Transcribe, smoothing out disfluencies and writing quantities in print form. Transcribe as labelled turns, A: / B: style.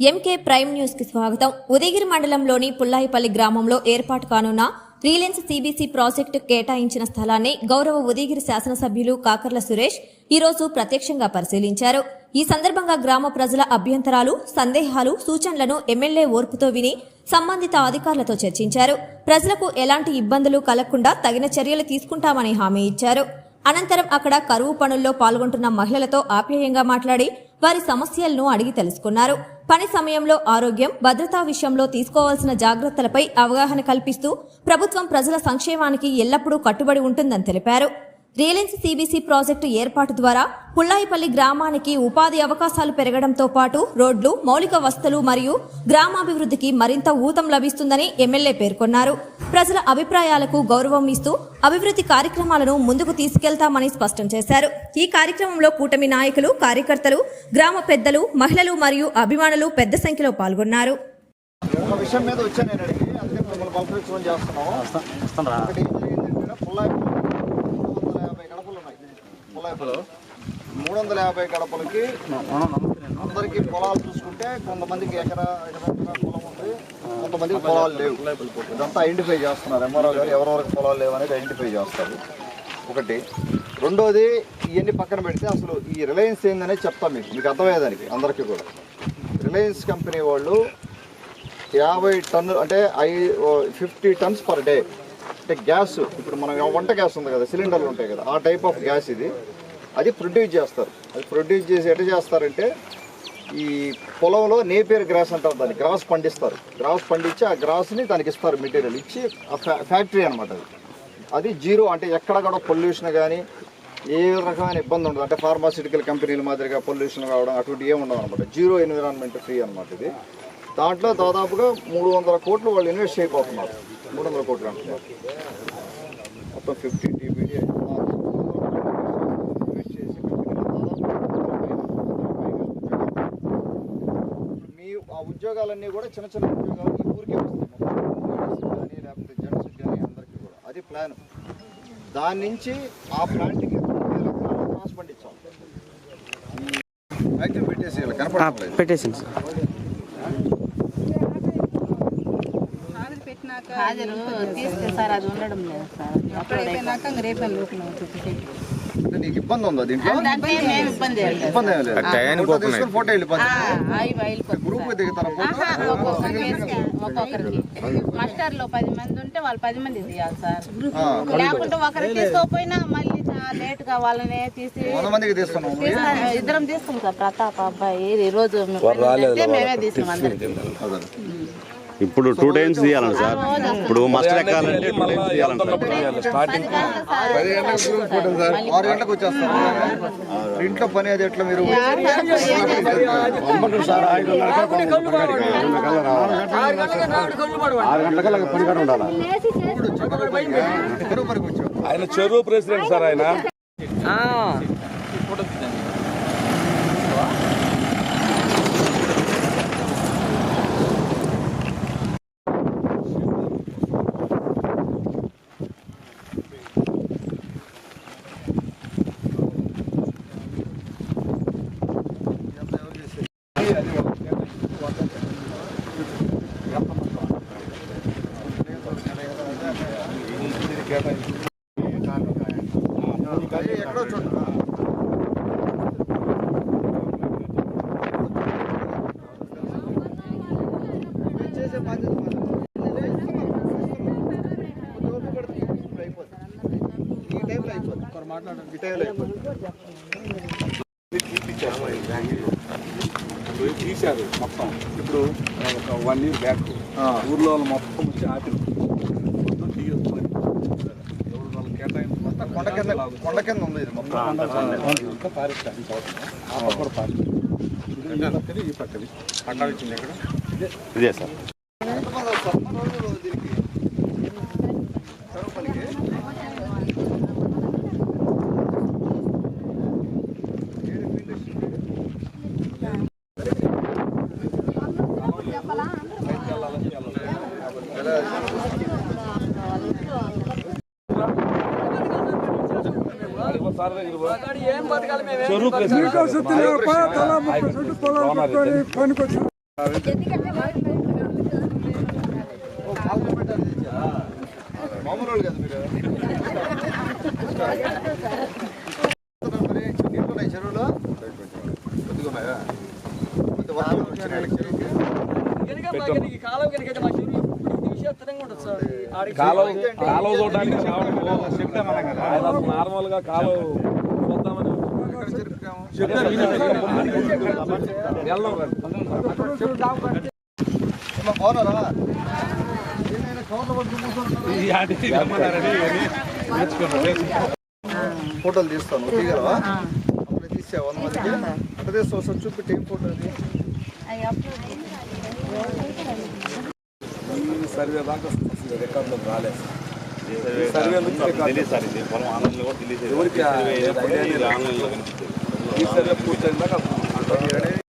A: MK prime news కి స్వాగతం. ఉదయగిరి మండలంలోని పుల్లాయిపల్లి గ్రామంలో ఏర్పాటు కానున్న రిలయన్స్ సిబిసి ప్రాజెక్టు కేటాయించిన స్థలాన్ని గౌరవ ఉదయగిరి శాసనసభ్యులు కాకర్ల సురేష్ ఈ రోజు ప్రత్యక్షంగా పరిశీలించారు. ఈ సందర్భంగా గ్రామ ప్రజల అభ్యంతరాలు, సందేహాలు, సూచనలను ఎమ్మెల్యే ఓర్పుతో విని సంబంధిత అధికారులతో చర్చించారు. ప్రజలకు ఎలాంటి ఇబ్బందులు కలగకుండా తగిన చర్యలు తీసుకుంటామని హామీ ఇచ్చారు. అనంతరం అక్కడ కరువు పనుల్లో పాల్గొంటున్న మహిళలతో ఆప్యాయంగా మాట్లాడి వారి సమస్యలను అడిగి తెలుసుకున్నారు. పని సమయంలో ఆరోగ్యం, భద్రతా విషయంలో తీసుకోవాల్సిన జాగ్రత్తలపై అవగాహన కల్పిస్తూ ప్రభుత్వం ప్రజల సంక్షేమానికి ఎల్లప్పుడూ కట్టుబడి ఉంటుందని తెలిపారు. రిలయన్స్ సిబిసి ప్రాజెక్టు ఏర్పాటు ద్వారా పుల్లాయిపల్లి గ్రామానికి ఉపాధి అవకాశాలు పెరగడంతో పాటు రోడ్లు, మౌలిక వసతులు మరియు గ్రామాభివృద్ధికి మరింత ఊతం లభిస్తుందని ఎమ్మెల్యే పేర్కొన్నారు. ప్రజల అభిప్రాయాలకు గౌరవం ఇస్తూ అభివృద్ధి కార్యక్రమాలను ముందుకు తీసుకెళ్తామని స్పష్టం చేశారు. ఈ కార్యక్రమంలో కూటమి నాయకులు, కార్యకర్తలు, గ్రామ పెద్దలు, మహిళలు మరియు అభిమానులు పెద్ద సంఖ్యలో పాల్గొన్నారు.
B: పొలాలు 350 గడపలకి అందరికి పొలాలు చూసుకుంటే కొంతమందికి ఎకరా పొలం ఉంది, కొంతమందికి పొలాలు లేవు. ఇదంతా ఐడెంటిఫై చేస్తున్నారు ఎంఆర్ఓ గారు, ఎవరెవరికి పొలాలు లేవు అనేది ఐడెంటిఫై చేస్తారు. ఒకటి. రెండోది, ఇవన్నీ పక్కన పెడితే అసలు ఈ రిలయన్స్ ఏందనేది చెప్తాం మీకు అర్థమయ్యేదానికి అందరికీ కూడా. రిలయన్స్ కంపెనీ వాళ్ళు 50 టన్నులు అంటే 50 టన్స్ పర్ డే అంటే గ్యాస్, ఇప్పుడు మనం వంట గ్యాస్ ఉంది కదా, సిలిండర్లు ఉంటాయి కదా, ఆ టైప్ ఆఫ్ గ్యాస్ ఇది. అది ప్రొడ్యూస్ చేస్తారు. అది ప్రొడ్యూస్ చేసి ఎట్లా చేస్తారంటే ఈ పొలంలో నేపియర్ గ్రాస్ అంటారు, దాన్ని గ్రాస్ పండిస్తారు. గ్రాస్ పండించి ఆ గ్రాస్ని దానికి ఇస్తారు, మెటీరియల్ ఇచ్చి ఫ్యాక్టరీ అనమాట. అది జీరో, అంటే ఎక్కడ కూడా పొల్యూషన్ కానీ ఏ రకమైన ఇబ్బంది ఉండదు. అంటే ఫార్మాసిటికల్ కంపెనీల మాదిరిగా పొల్యూషన్ కావడం అటువంటి ఏమి ఉండదు అనమాట. జీరో ఎన్విరాన్మెంట్ ఫ్రీ అనమాట ఇది. దాంట్లో దాదాపుగా 300 కోట్లు వాళ్ళు ఇన్వెస్ట్ చేయబోతున్నారు. 300 కోట్లు అంటున్నారు. మొత్తం 50 TBD ఇన్వెస్ట్ చేసి మీ ఆ ఉద్యోగాలన్నీ కూడా చిన్న చిన్న ఉద్యోగాలు ఈ ఊరికే వస్తాయి కానీ, లేకపోతే జెంట్స్ కానీ అందరికీ కూడా. అది ప్లాన్. దాని నుంచి ఆ ప్లాంట్కి క్రాస్ పండించాం. ఫ్యాక్టరీ పెట్టేసి కనపడలేదు,
C: పెట్టేసింది సార్.
D: హాజరు తీస్తే సార్ అది ఉండడం లేదు సార్. అప్పుడైపోయినాక రేపే లోపల
B: నీకు ఇబ్బంది ఉందా దీంట్లో?
D: ఇబ్బంది
B: తీసుకుని ఫోటో గ్రూప్ దిగుతారా?
D: ఒక్కొక్కరికి మాస్టర్లో 10 మంది ఉంటే వాళ్ళు 10 మంది తీయాలి సార్. లేకుంటే ఒకరికి తీసుకోకపోయినా మళ్ళీ లేట్ గా వాళ్ళని తీసి
B: 100 మందికి తీస్తున్నాం.
D: ఇద్దరం తీస్తాం సార్. ప్రతాప్ అబ్బాయి ఈ రోజు మేమే తీస్తాం అందరికి.
C: ఇప్పుడు 2 టైమ్స్ తీయాలండి సార్. ఇప్పుడు మస్ట్ ఎక్కాలంటే 2 టైమ్స్ తీయాలండి సార్.
B: 6 గంటలకు వచ్చేస్తారు. ఇంట్లో పని అది ఎట్లా మీరు?
E: ఆయన చెరువు ప్రెసిడెంట్ సార్. ఆయన
B: ఎక్కడో చూడండి. చేసే బాధ్యత ఈ టైంలో అయిపోతుంది. మాట్లాడండి, ఈ టైంలో అయిపోతుంది.
E: తీశారు మొత్తం. ఇప్పుడు ఒక 1 year బ్యాక్ ఊర్లో వాళ్ళు మొత్తం వచ్చి ఆపిల్ మొత్తం తీయొచ్చు.
B: కొండ కింద ఉంది ఇది మొత్తం.
E: ఈ పక్కది అక్కడ వచ్చింది. ఎక్కడ
C: ఇదే సార్.
E: చెరువు
B: మామూలు వాళ్ళు కదా మీరు నీళ్ళు ఉన్నాయి చెరువులో కొద్దిగా ఉన్నాయా కొద్ది వర్షాలు వచ్చినాయి చెరువుకి
E: కాలువ చూడడానికి నార్మల్ గా కాలువ చూద్దామని
B: బాగున్నారా ఫోటోలు తీస్తాను దిగలవా అప్పుడు తీసా 100 మందికి అంటే తీస్తావు సార్ చూపెట్టి ఏం ఫోటో అది
E: సర్వే దాకా రికార్డులో రాలేదు సర్వే నుంచి ఎవరికి ఈ సర్వే పూర్తయిందాక